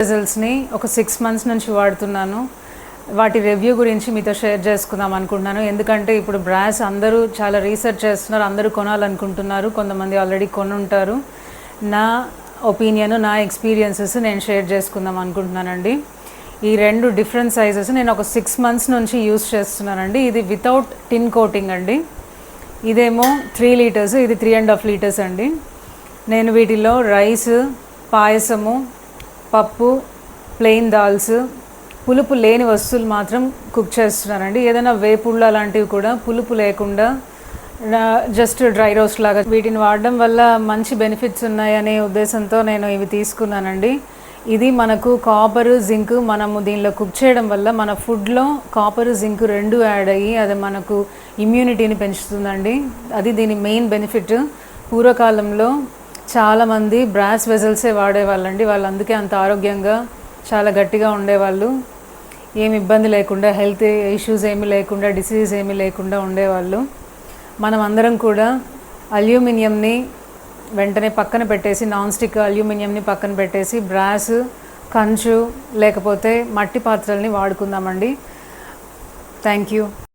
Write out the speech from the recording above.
రిజల్ట్స్ని ఒక 6 మంత్స్ నుంచి వాడుతున్నాను. వాటి రివ్యూ గురించి మీతో షేర్ చేసుకుందాం అనుకుంటున్నాను. ఎందుకంటే ఇప్పుడు బ్రాస్ అందరూ చాలా రీసెర్చ్ చేస్తున్నారు, అందరూ కొనాలనుకుంటున్నారు, కొంతమంది ఆల్రెడీ కొనుంటారు. నా ఒపీనియన్, నా ఎక్స్పీరియన్సెస్ నేను షేర్ చేసుకుందాం అనుకుంటున్నానండి. ఈ 2 డిఫరెంట్ సైజెస్ నేను ఒక 6 మంత్స్ నుంచి యూస్ చేస్తున్నానండి. ఇది వితౌట్ టిన్ కోటింగ్ అండి. ఇదేమో 3 లీటర్స్, ఇది 3.5 లీటర్స్ అండి. నేను వీటిలో రైస్, పాయసము, పప్పు, ప్లెయిన్ దాల్స్, పులుపు లేని వస్తువులు మాత్రం కుక్ చేస్తున్నానండి. ఏదైనా వేపుళ్ళు అలాంటివి కూడా పులుపు లేకుండా జస్ట్ డ్రై రోస్ట్ లాగా వీటిని వాడడం వల్ల మంచి బెనిఫిట్స్ ఉన్నాయనే ఉద్దేశంతో నేను ఇవి తీసుకున్నానండి. ఇది మనకు కాపర్, జింక్ మనము దీనిలో కుక్ చేయడం వల్ల మన ఫుడ్లో కాపర్, జింక్ 2 యాడ్ అయ్యి అది మనకు ఇమ్యూనిటీని పెంచుతుందండి. అది దీని మెయిన్ బెనిఫిట్. పూర్వకాలంలో చాలామంది బ్రాస్ వెజల్సే వాడేవాళ్ళండి. వాళ్ళు అందుకే అంత ఆరోగ్యంగా చాలా గట్టిగా ఉండేవాళ్ళు. ఏమి ఇబ్బంది లేకుండా, హెల్త్ ఇష్యూస్ ఏమీ లేకుండా, డిసీజ్ ఏమీ లేకుండా ఉండేవాళ్ళు. మనం అందరం కూడా అల్యూమినియంని వెంటనే పక్కన పెట్టేసి, నాన్ స్టిక్ అల్యూమినియంని పక్కన పెట్టేసి బ్రాస్, కంచు లేకపోతే మట్టి పాత్రల్ని వాడుకుందామండి. Thank you.